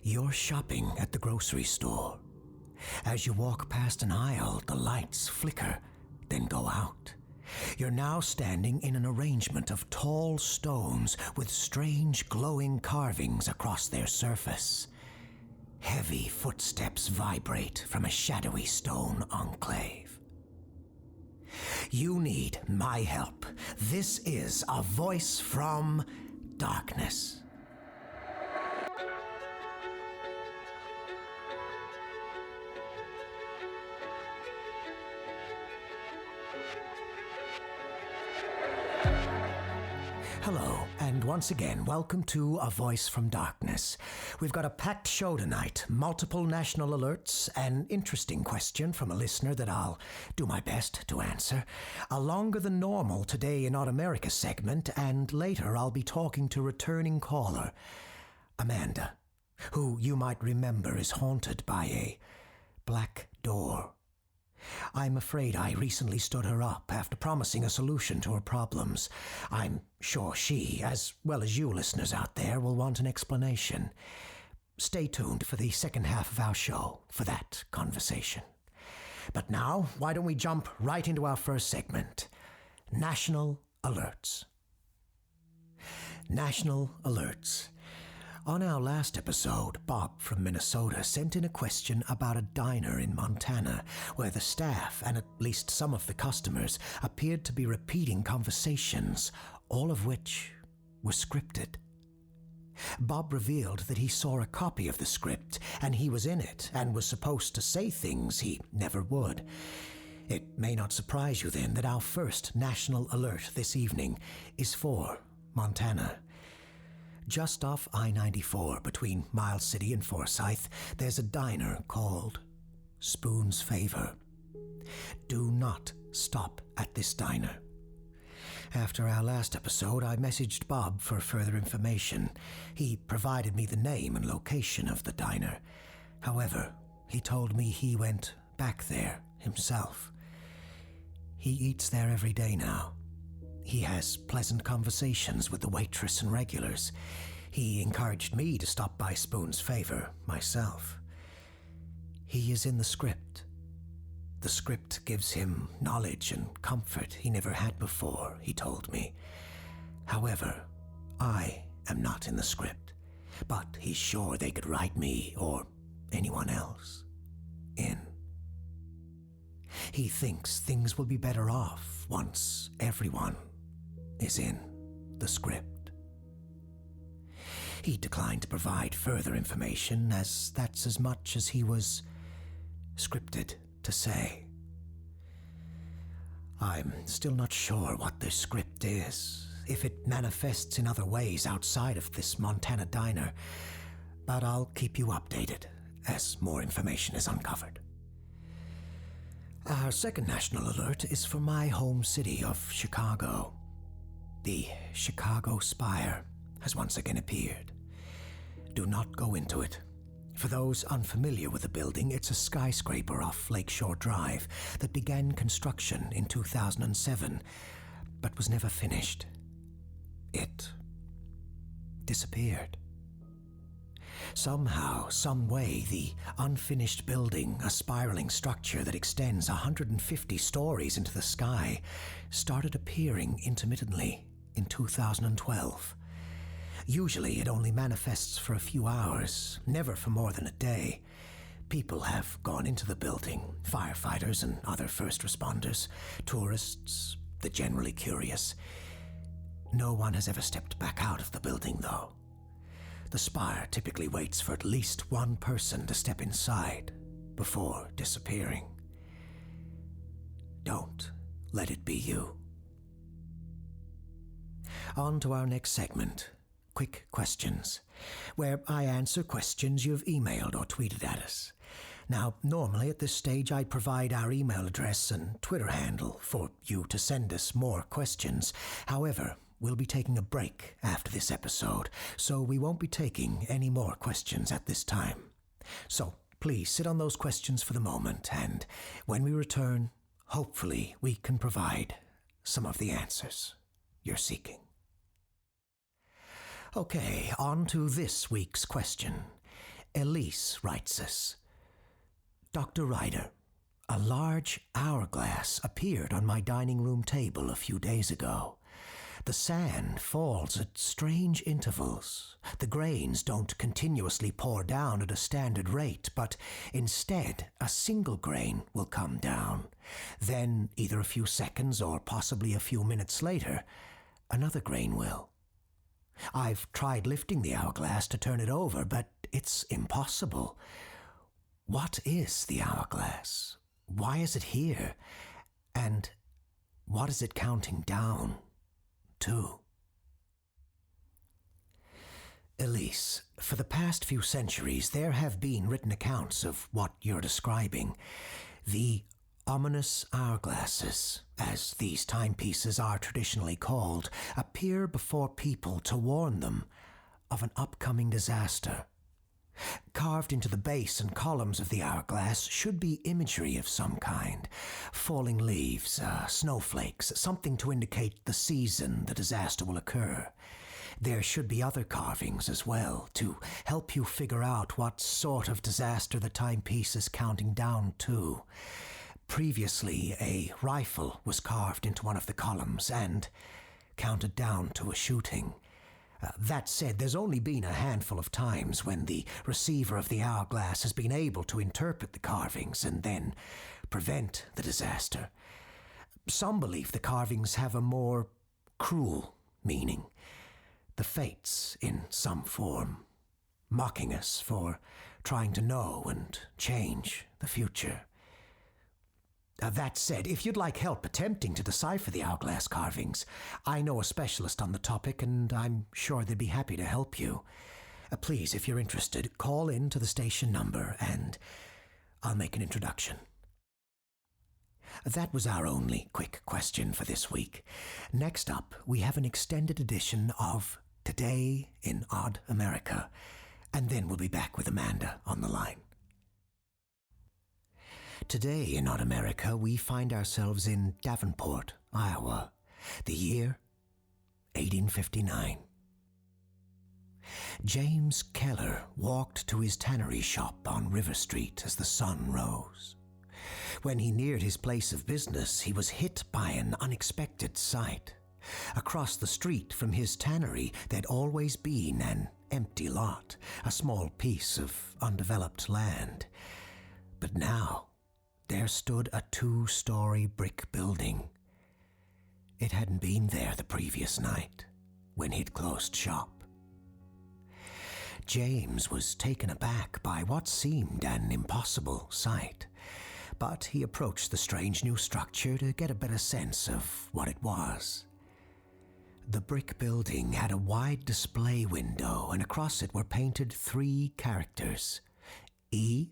You're shopping at the grocery store. As you walk past an aisle, the lights flicker, then go out. You're now standing in an arrangement of tall stones with strange glowing carvings across their surface. Heavy footsteps vibrate from a shadowy stone enclave. You need my help. This is a voice from darkness. Hello, and once again, welcome to A Voice from Darkness. We've got a packed show tonight, multiple national alerts, an interesting question from a listener that I'll do my best to answer, a longer than normal Today in Odd America segment, and later I'll be talking to returning caller, Amanda, who you might remember is haunted by a black door. I'm afraid I recently stood her up after promising a solution to her problems. I'm sure she, as well as you listeners out there, will want an explanation. Stay tuned for the second half of our show for that conversation. But now, why don't we jump right into our first segment, National Alerts. National Alerts. On our last episode, Bob from Minnesota sent in a question about a diner in Montana where the staff and at least some of the customers appeared to be repeating conversations, all of which were scripted. Bob revealed that he saw a copy of the script and he was in it and was supposed to say things he never would. It may not surprise you then that our first national alert this evening is for Montana. Just off I-94 between Miles City and Forsyth, there's a diner called Spoon's Favor. Do not stop at this diner. After our last episode, I messaged Bob for further information. He provided me the name and location of the diner. However, he told me he went back there himself. He eats there every day now. He has pleasant conversations with the waitress and regulars. He encouraged me to stop by Spoon's Favor myself. He is in the script. The script gives him knowledge and comfort he never had before, he told me. However, I am not in the script, but he's sure they could write me or anyone else in. He thinks things will be better off once everyone is in the script. He declined to provide further information, as that's as much as he was scripted to say. I'm still not sure what this script is, if it manifests in other ways outside of this Montana diner, but I'll keep you updated as more information is uncovered. Our second national alert is for my home city of Chicago. The Chicago Spire has once again appeared. Do not go into it. For those unfamiliar with the building, it's a skyscraper off Lakeshore Drive that began construction in 2007, but was never finished. It disappeared. Somehow, some way, the unfinished building, a spiraling structure that extends 150 stories into the sky, started appearing intermittently in 2012. Usually it only manifests for a few hours, never for more than a day. People have gone into the building, firefighters and other first responders, tourists, the generally curious. No one has ever stepped back out of the building, though. The spire typically waits for at least one person to step inside before disappearing. Don't let it be you. On to our next segment, Quick Questions, where I answer questions you've emailed or tweeted at us. Now, normally at this stage I'd provide our email address and Twitter handle for you to send us more questions. However, we'll be taking a break after this episode, so we won't be taking any more questions at this time. So please sit on those questions for the moment, and when we return, hopefully we can provide some of the answers you're seeking. Okay, on to this week's question. Elise writes us, Dr. Ryder, a large hourglass appeared on my dining room table a few days ago. The sand falls at strange intervals. The grains don't continuously pour down at a standard rate, but instead a single grain will come down. Then, either a few seconds or possibly a few minutes later, another grain will. I've tried lifting the hourglass to turn it over, but it's impossible. What is the hourglass? Why is it here? And what is it counting down to? Elise, for the past few centuries, there have been written accounts of what you're describing. The ominous hourglasses, as these timepieces are traditionally called, appear before people to warn them of an upcoming disaster. Carved into the base and columns of the hourglass should be imagery of some kind. Falling leaves, snowflakes, something to indicate the season the disaster will occur. There should be other carvings as well, to help you figure out what sort of disaster the timepiece is counting down to. Previously, a rifle was carved into one of the columns and counted down to a shooting. That said, there's only been a handful of times when the receiver of the hourglass has been able to interpret the carvings and then prevent the disaster. Some believe the carvings have a more cruel meaning. The fates, in some form, mocking us for trying to know and change the future. That said, if you'd like help attempting to decipher the hourglass carvings, I know a specialist on the topic and I'm sure they'd be happy to help you. Please, if you're interested, call in to the station number and I'll make an introduction. That was our only quick question for this week. Next up, we have an extended edition of Today in Odd America, and then we'll be back with Amanda on the line. Today in Odd America, we find ourselves in Davenport, Iowa, the year 1859. James Keller walked to his tannery shop on River Street as the sun rose. When he neared his place of business, he was hit by an unexpected sight. Across the street from his tannery, there'd always been an empty lot, a small piece of undeveloped land. But now, there stood a 2-story brick building. It hadn't been there the previous night, when he'd closed shop. James was taken aback by what seemed an impossible sight, but he approached the strange new structure to get a better sense of what it was. The brick building had a wide display window, and across it were painted 3 characters, E,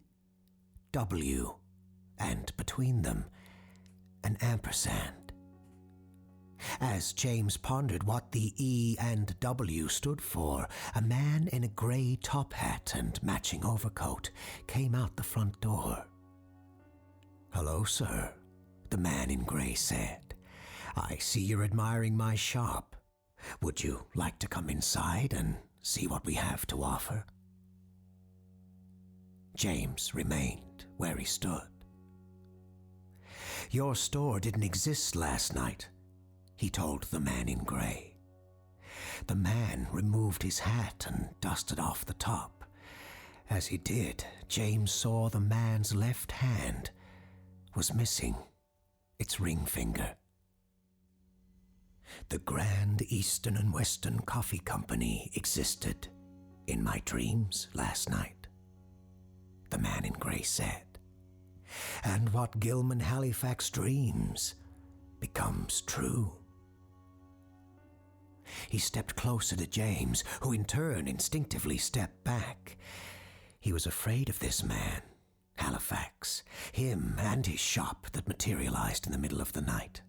W, and between them, an ampersand. As James pondered what the E and W stood for, a man in a grey top hat and matching overcoat came out the front door. "Hello, sir," the man in grey said. "I see you're admiring my shop. Would you like to come inside and see what we have to offer?" James remained where he stood. "Your store didn't exist last night," he told the man in grey. The man removed his hat and dusted off the top. As he did, James saw the man's left hand was missing its ring finger. "The Grand Eastern and Western Coffee Company existed in my dreams last night," the man in grey said. "And what Gilman Halifax dreams becomes true." He stepped closer to James, who in turn instinctively stepped back. He was afraid of this man, Halifax, him and his shop that materialized in the middle of the night.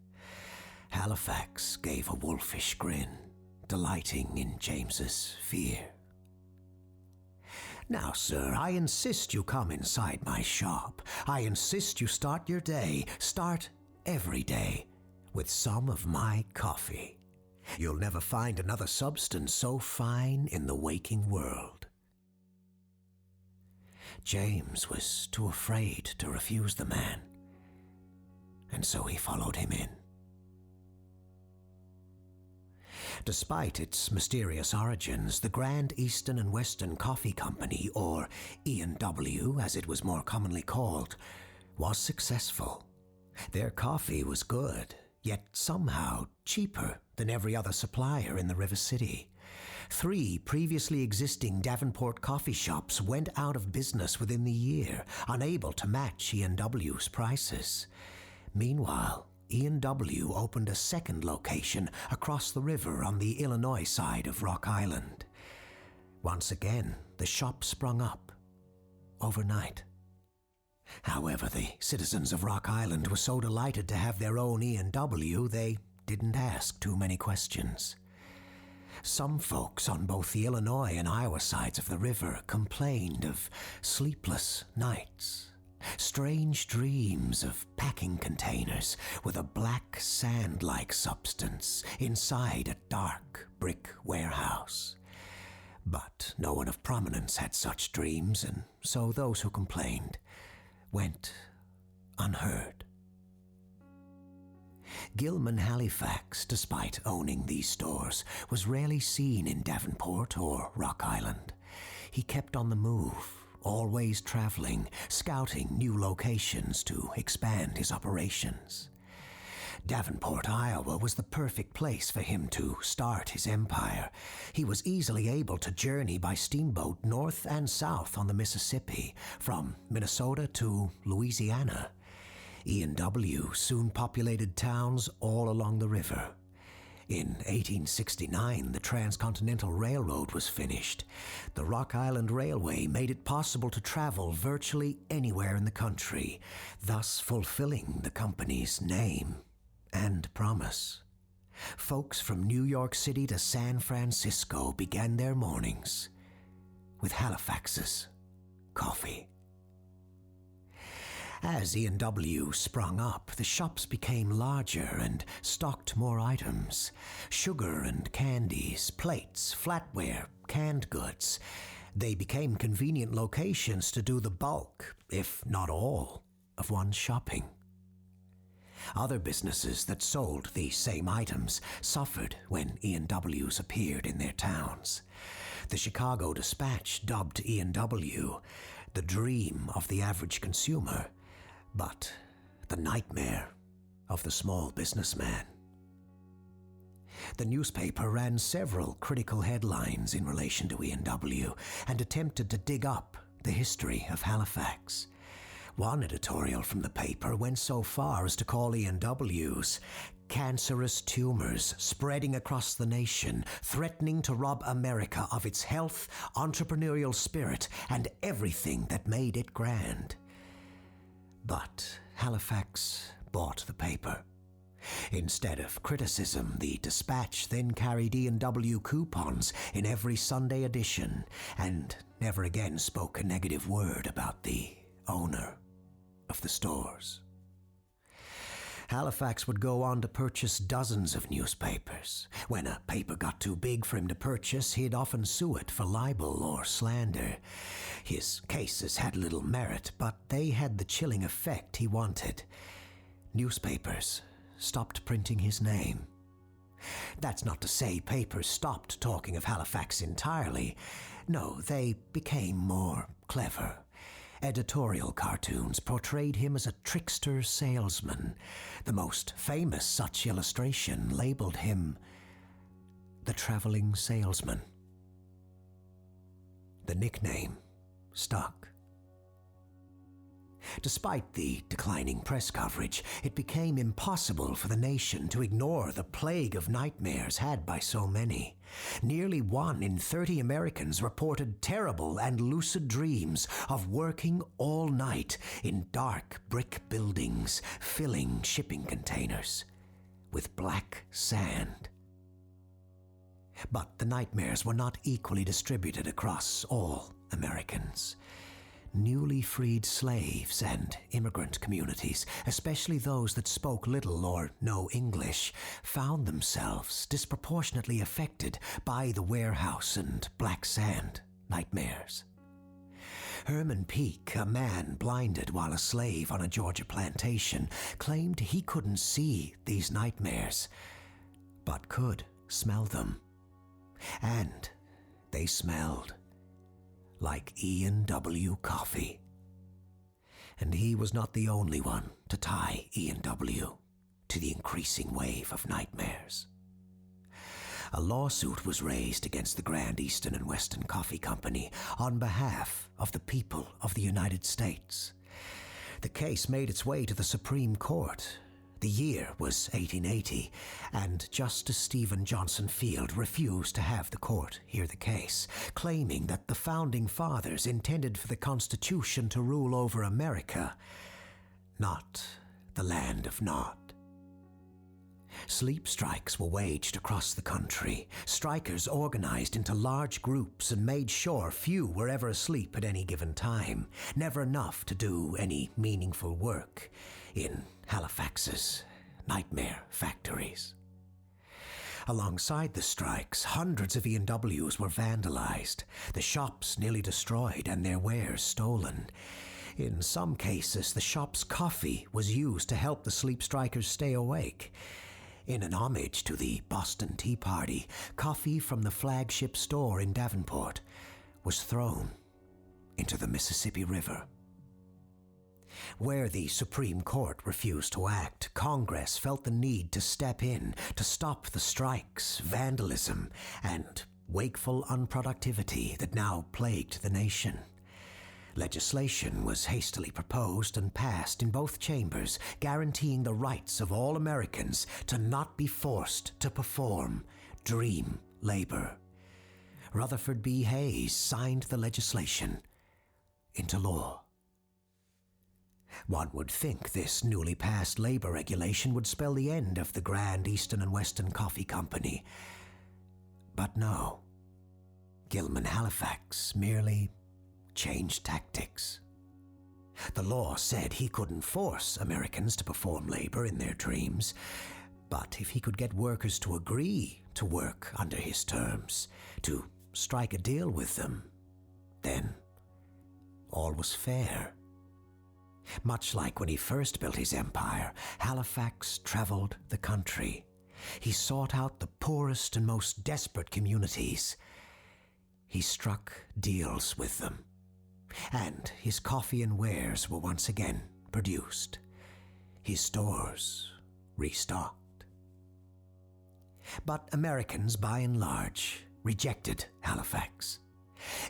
Halifax gave a wolfish grin, delighting in James's fear. "Now, sir, I insist you come inside my shop. I insist you start your day, start every day, with some of my coffee. You'll never find another substance so fine in the waking world." James was too afraid to refuse the man, and so he followed him in. Despite its mysterious origins, the Grand Eastern and Western Coffee Company, or E&W as it was more commonly called, was successful. Their coffee was good, yet somehow cheaper than every other supplier in the River City. 3 previously existing Davenport coffee shops went out of business within the year, unable to match E&W's prices. Meanwhile, E&W opened a second location across the river on the Illinois side of Rock Island. Once again, the shop sprung up overnight. However, the citizens of Rock Island were so delighted to have their own E&W, they didn't ask too many questions. Some folks on both the Illinois and Iowa sides of the river complained of sleepless nights, strange dreams of packing containers with a black sand-like substance inside a dark brick warehouse. But no one of prominence had such dreams, and so those who complained went unheard. Gilman Halifax, despite owning these stores, was rarely seen in Davenport or Rock Island. He kept on the move, always traveling, scouting new locations to expand his operations. Davenport, Iowa was the perfect place for him to start his empire. He was easily able to journey by steamboat north and south on the Mississippi, from Minnesota to Louisiana. E&W soon populated towns all along the river. In 1869, the Transcontinental Railroad was finished. The Rock Island Railway made it possible to travel virtually anywhere in the country, thus fulfilling the company's name and promise. Folks from New York City to San Francisco began their mornings with Halifax's coffee. As E&W sprung up, the shops became larger and stocked more items. Sugar and candies, plates, flatware, canned goods. They became convenient locations to do the bulk, if not all, of one's shopping. Other businesses that sold these same items suffered when E&Ws appeared in their towns. The Chicago Dispatch dubbed E&W the dream of the average consumer, but the nightmare of the small businessman. The newspaper ran several critical headlines in relation to E&W and attempted to dig up the history of Halifax. One editorial from the paper went so far as to call E&Ws cancerous tumors spreading across the nation, threatening to rob America of its health, entrepreneurial spirit, and everything that made it grand. But Halifax bought the paper. Instead of criticism, the Dispatch then carried E&W coupons in every Sunday edition and never again spoke a negative word about the owner of the stores. Halifax would go on to purchase dozens of newspapers. When a paper got too big for him to purchase, he'd often sue it for libel or slander. His cases had little merit, but they had the chilling effect he wanted. Newspapers stopped printing his name. That's not to say papers stopped talking of Halifax entirely. No, they became more clever. Editorial cartoons portrayed him as a trickster salesman. The most famous such illustration labeled him the traveling salesman. The nickname stuck. Despite the declining press coverage, it became impossible for the nation to ignore the plague of nightmares had by so many. Nearly 1 in 30 Americans reported terrible and lucid dreams of working all night in dark brick buildings, filling shipping containers with black sand. But the nightmares were not equally distributed across all Americans. Newly freed slaves and immigrant communities, especially those that spoke little or no English, found themselves disproportionately affected by the warehouse and black sand nightmares. Herman Peake, a man blinded while a slave on a Georgia plantation, claimed he couldn't see these nightmares, but could smell them. And they smelled like Ian W. coffee. And he was not the only one to tie Ian W. to the increasing wave of nightmares. A lawsuit was raised against the Grand Eastern and Western Coffee Company on behalf of the people of the United States. The case made its way to the Supreme Court. The year was 1880, and Justice Stephen Johnson Field refused to have the court hear the case, claiming that the Founding Fathers intended for the Constitution to rule over America, not the land of Nod. Sleep strikes were waged across the country. Strikers organized into large groups and made sure few were ever asleep at any given time, never enough to do any meaningful work in Halifax's nightmare factories. Alongside the strikes, hundreds of E&Ws were vandalized, the shops nearly destroyed and their wares stolen. In some cases, the shop's coffee was used to help the sleep strikers stay awake. In an homage to the Boston Tea Party, coffee from the flagship store in Davenport was thrown into the Mississippi River. Where the Supreme Court refused to act, Congress felt the need to step in to stop the strikes, vandalism, and wakeful unproductivity that now plagued the nation. Legislation was hastily proposed and passed in both chambers, guaranteeing the rights of all Americans to not be forced to perform dream labor. Rutherford B. Hayes signed the legislation into law. One would think this newly passed labor regulation would spell the end of the Grand Eastern and Western Coffee Company. But no. Gilman Halifax merely changed tactics. The law said he couldn't force Americans to perform labor in their dreams, but if he could get workers to agree to work under his terms, to strike a deal with them, then all was fair. Much like when he first built his empire, Halifax traveled the country. He sought out the poorest and most desperate communities. He struck deals with them. And his coffee and wares were once again produced. His stores restocked. But Americans, by and large, rejected Halifax.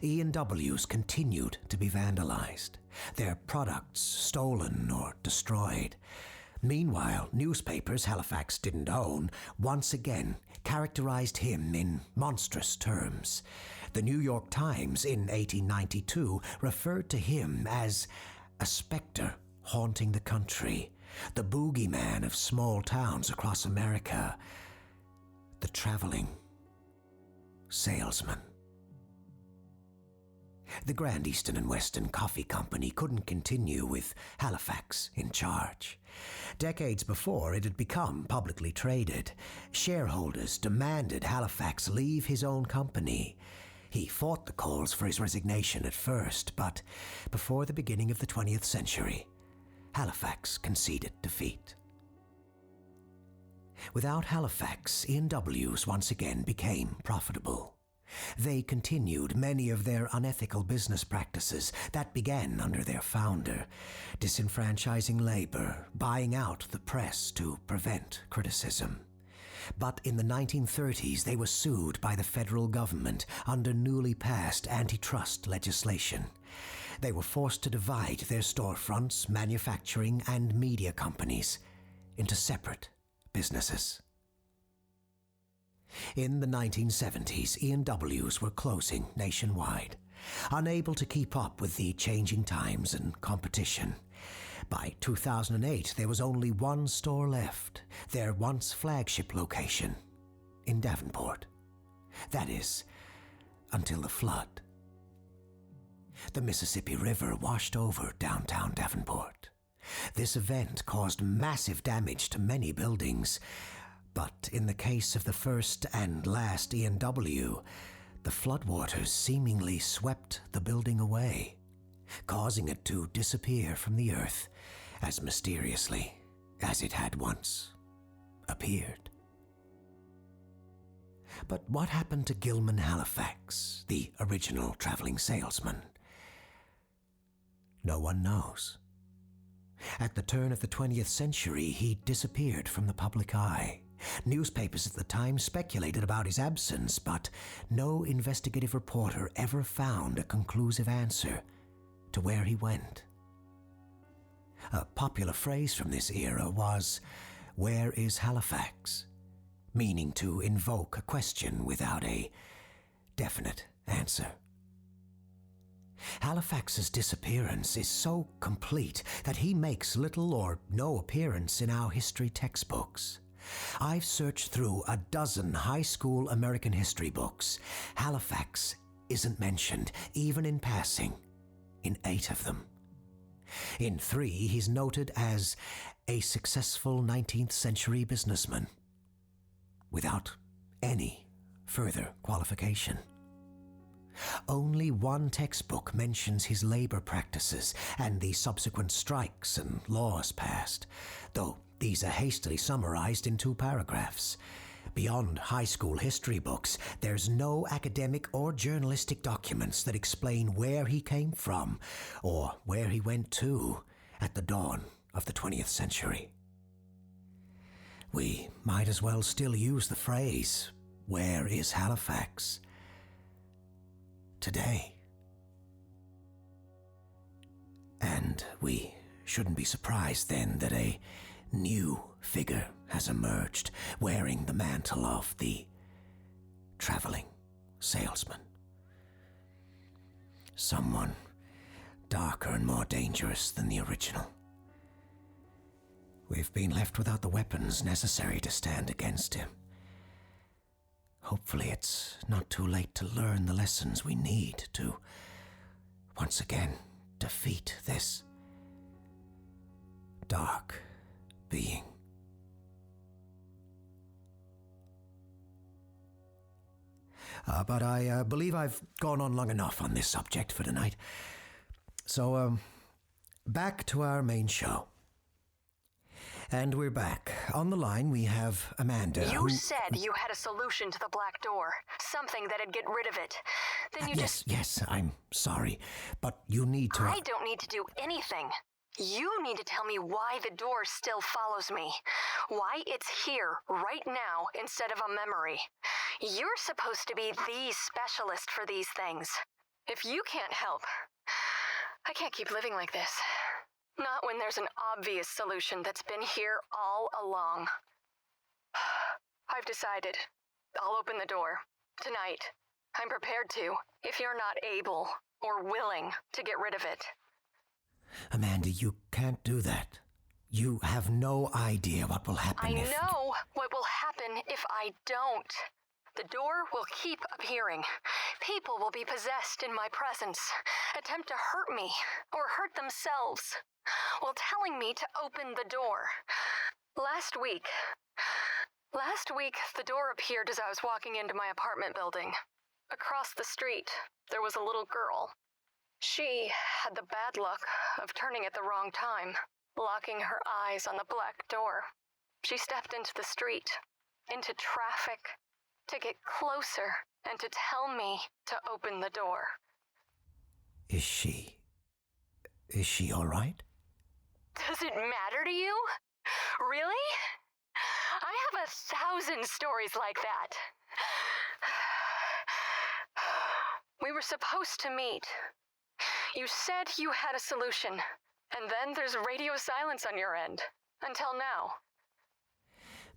E&Ws continued to be vandalized, their products stolen or destroyed. Meanwhile, newspapers Halifax didn't own once again characterized him in monstrous terms. The New York Times in 1892 referred to him as a specter haunting the country, the boogeyman of small towns across America, the traveling salesman. The Grand Eastern and Western Coffee Company couldn't continue with Halifax in charge. Decades before it had become publicly traded, shareholders demanded Halifax leave his own company. He fought the calls for his resignation at first, but before the beginning of the 20th century, Halifax conceded defeat. Without Halifax, E&Ws once again became profitable. They continued many of their unethical business practices that began under their founder, disenfranchising labor, buying out the press to prevent criticism. But in the 1930s, they were sued by the federal government under newly passed antitrust legislation. They were forced to divide their storefronts, manufacturing, and media companies into separate businesses. In the 1970s, E&Ws were closing nationwide, unable to keep up with the changing times and competition. By 2008, there was only one store left, their once flagship location in Davenport. That is, until the flood. The Mississippi River washed over downtown Davenport. This event caused massive damage to many buildings, but in the case of the first and last E&W, the floodwaters seemingly swept the building away. causing it to disappear from the earth as mysteriously as it had once appeared. But what happened to Gilman Halifax, the original traveling salesman? No one knows. At the turn of the 20th century, he disappeared from the public eye. Newspapers at the time speculated about his absence, but no investigative reporter ever found a conclusive answer to where he went. A popular phrase from this era was, "Where is Halifax?" meaning to invoke a question without a definite answer. Halifax's disappearance is so complete that he makes little or no appearance in our history textbooks. I've searched through a dozen high school American history books. Halifax isn't mentioned, even in passing, in 8 of them. In 3, he's noted as a successful 19th century businessman, without any further qualification. Only one textbook mentions his labor practices and the subsequent strikes and laws passed, though these are hastily summarized in 2 paragraphs. Beyond high school history books, there's no academic or journalistic documents that explain where he came from or where he went to at the dawn of the 20th century. We might as well still use the phrase, "Where is Halifax?" today. And we shouldn't be surprised then that a new figure has emerged, wearing the mantle of the traveling salesman. Someone darker and more dangerous than the original. We've been left without the weapons necessary to stand against him. Hopefully it's not too late to learn the lessons we need to, once again, defeat this dark being. But I believe I've gone on long enough on this subject for tonight. So, back to our main show. And we're back. On the line, we have Amanda, You said you had a solution to the black door. Something that'd get rid of it. Then you Yes, I'm sorry. But you need to... I don't need to do anything. You need to tell me why the door still follows me. Why it's here, right now, instead of a memory. You're supposed to be the specialist for these things. If you can't help, I can't keep living like this. Not when there's an obvious solution that's been here all along. I've decided. I'll open the door. Tonight. I'm prepared to, if you're not able or willing to get rid of it. Amanda, you can't do that. You have no idea what will happen I know what will happen if I don't. The door will keep appearing. People will be possessed in my presence, attempt to hurt me or hurt themselves, while telling me to open the door. Last week, the door appeared as I was walking into my apartment building. Across the street, there was a little girl. She had the bad luck of turning at the wrong time, locking her eyes on the black door. She stepped into the street, into traffic, to get closer and to tell me to open the door. Is she all right? Does it matter to you? Really? I have 1,000 stories like that. We were supposed to meet. You said you had a solution, and then there's radio silence on your end. Until now.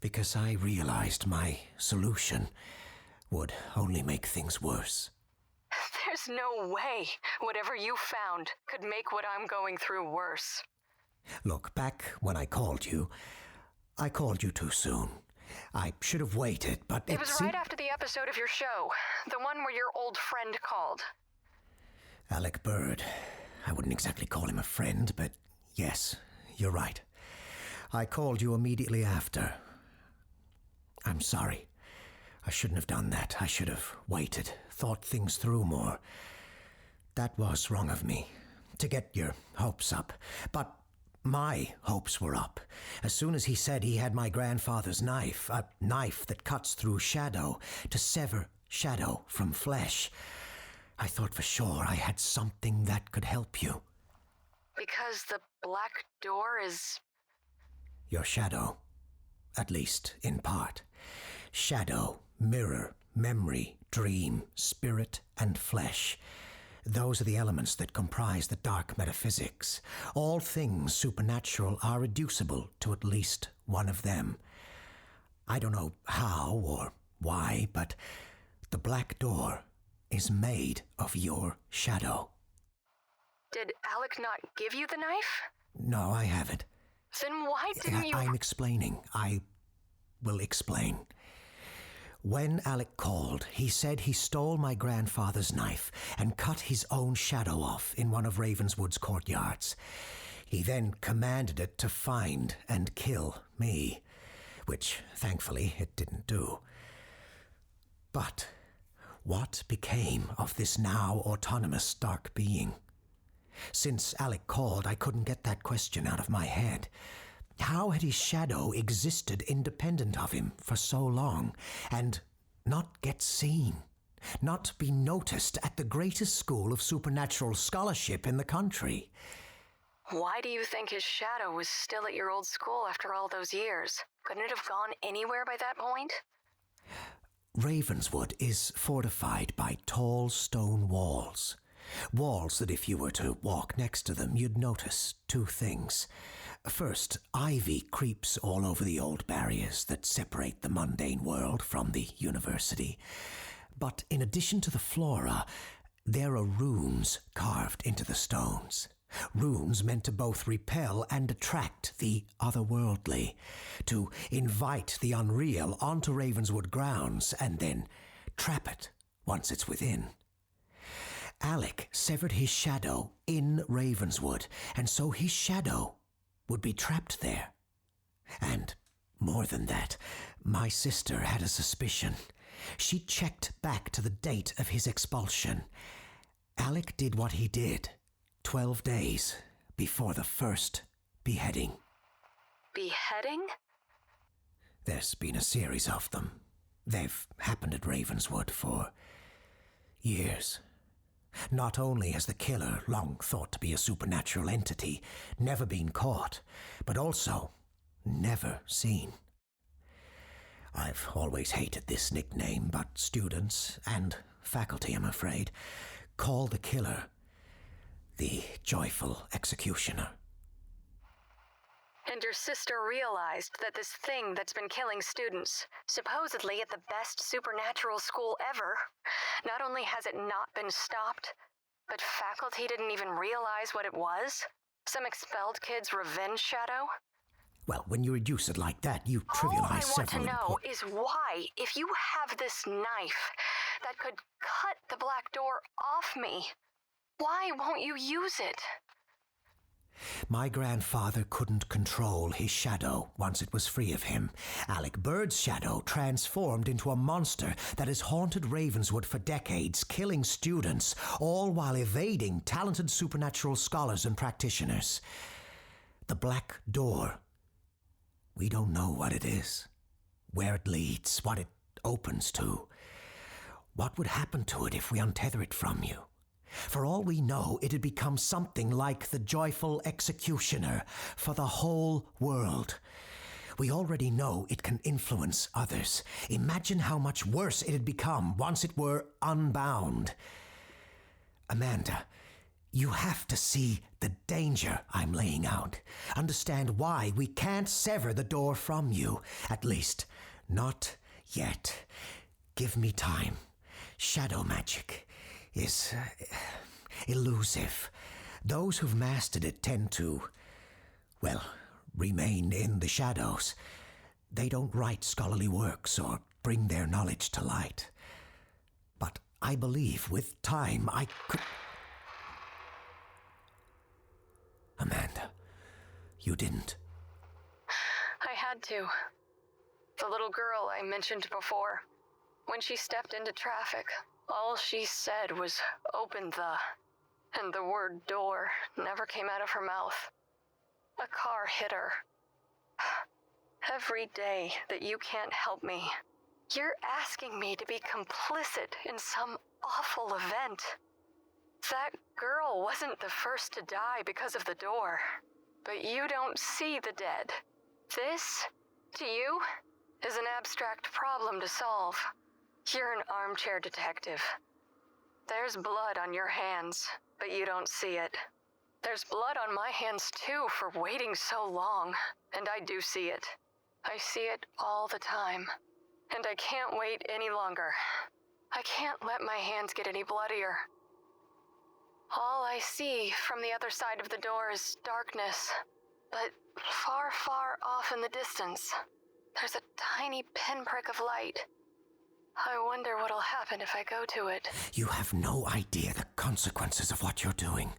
Because I realized my solution would only make things worse. There's no way whatever you found could make what I'm going through worse. Look, back when I called you too soon. I should have waited, but it was right after the episode of your show, the one where your old friend called. Alec Bird. I wouldn't exactly call him a friend, but yes, you're right. I called you immediately after. I'm sorry. I shouldn't have done that. I should have waited, thought things through more. That was wrong of me. to get your hopes up, but my hopes were up as soon as he said he had my grandfather's knife, a knife that cuts through shadow to sever shadow from flesh. I thought for sure I had something that could help you. Because the black door is... Your shadow, at least in part. Shadow, mirror, memory, dream, spirit, and flesh. Those are the elements that comprise the dark metaphysics. All things supernatural are reducible to at least one of them. I don't know how or why, but the black door is made of your shadow. Did Alec not give you the knife? No, I haven't. Then why didn't you... I'm explaining. I will explain. When Alec called, he said he stole my grandfather's knife and cut his own shadow off in one of Ravenswood's courtyards. He then commanded it to find and kill me, which, thankfully, it didn't do. But what became of this now autonomous dark being? Since Alec called, I couldn't get that question out of my head. How had his shadow existed independent of him for so long and not get seen, not be noticed at the greatest school of supernatural scholarship in the country? Why do you think his shadow was still at your old school after all those years? Couldn't it have gone anywhere by that point? Ravenswood is fortified by tall stone walls. Walls that if you were to walk next to them, you'd notice two things. First, ivy creeps all over the old barriers that separate the mundane world from the university. But in addition to the flora, there are runes carved into the stones. Runes meant to both repel and attract the otherworldly, to invite the unreal onto Ravenswood grounds and then trap it once it's within. Alec severed his shadow in Ravenswood, and so his shadow would be trapped there. And more than that, my sister had a suspicion. She checked back to the date of his expulsion. Alec did what he did 12 days before the first beheading. Beheading? There's been a series of them. They've happened at Ravenswood for years. Not only has the killer, long thought to be a supernatural entity, never been caught, but also never seen. I've always hated this nickname, but students and faculty, I'm afraid, call the killer the Joyful Executioner. And your sister realized that this thing that's been killing students, supposedly at the best supernatural school ever, not only has it not been stopped, but faculty didn't even realize what it was? Some expelled kid's revenge shadow? Well, when you reduce it like that, you trivialize several... All I want to know is why, if you have this knife that could cut the black door off me, why won't you use it? My grandfather couldn't control his shadow once it was free of him. Alec Bird's shadow transformed into a monster that has haunted Ravenswood for decades, killing students, all while evading talented supernatural scholars and practitioners. The Black Door. We don't know what it is, where it leads, what it opens to. What would happen to it if we untether it from you? For all we know, it had become something like the Joyful Executioner for the whole world. We already know it can influence others. Imagine how much worse it had become once it were unbound. Amanda, you have to see the danger I'm laying out. Understand why we can't sever the door from you. At least, not yet. Give me time. Shadow magic is elusive. Those who've mastered it tend to, well, remain in the shadows. They don't write scholarly works or bring their knowledge to light. But I believe with time I could... Amanda, you didn't. I had to. The little girl I mentioned before, when she stepped into traffic, all she said was, "Open the..." and the word door never came out of her mouth. A car hit her. Every day that you can't help me, you're asking me to be complicit in some awful event. That girl wasn't the first to die because of the door, but you don't see the dead. This, to you, is an abstract problem to solve. You're an armchair detective. There's blood on your hands, but you don't see it. There's blood on my hands too for waiting so long, and I do see it. I see it all the time, and I can't wait any longer. I can't let my hands get any bloodier. All I see from the other side of the door is darkness, but far, far off in the distance, there's a tiny pinprick of light. I wonder what'll happen if I go to it. You have no idea the consequences of what you're doing.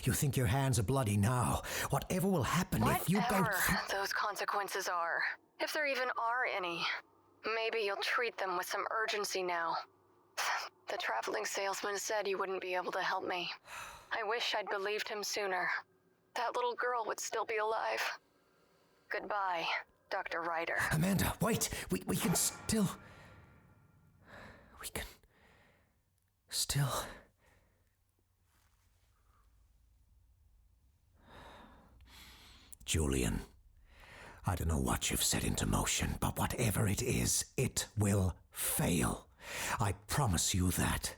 You think your hands are bloody now. Whatever will happen if you go... Whatever those consequences are, if there even are any, maybe you'll treat them with some urgency now. The traveling salesman said he wouldn't be able to help me. I wish I'd believed him sooner. That little girl would still be alive. Goodbye, Dr. Ryder. Amanda, wait! We can still... We can... still... Julian, I don't know what you've set into motion, but whatever it is, it will fail. I promise you that.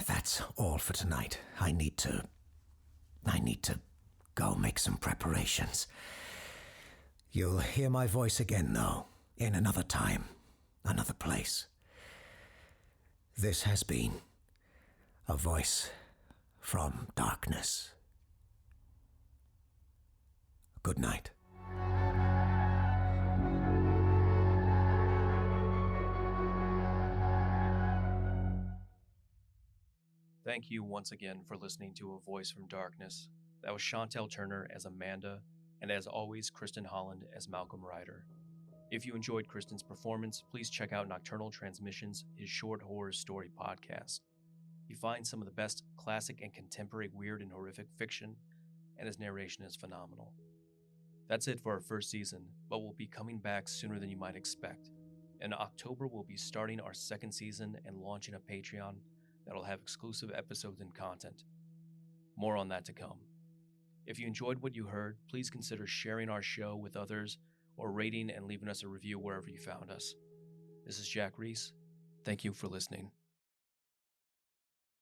That's all for tonight. I need to go make some preparations. You'll hear my voice again, though, in another time, another place. This has been a voice from darkness. Good night. Thank you once again for listening to A Voice from Darkness. That was Chantel Turner as Amanda, and as always, Kristin Holland as Malcolm Ryder. If you enjoyed Kristin's performance, please check out Nocturnal Transmissions, his short horror story podcast. You find some of the best classic and contemporary weird and horrific fiction, and his narration is phenomenal. That's it for our first season, but we'll be coming back sooner than you might expect. In October, we'll be starting our second season and launching a Patreon that'll have exclusive episodes and content. More on that to come. If you enjoyed what you heard, please consider sharing our show with others or rating and leaving us a review wherever you found us. This is Rhys. Thank you for listening.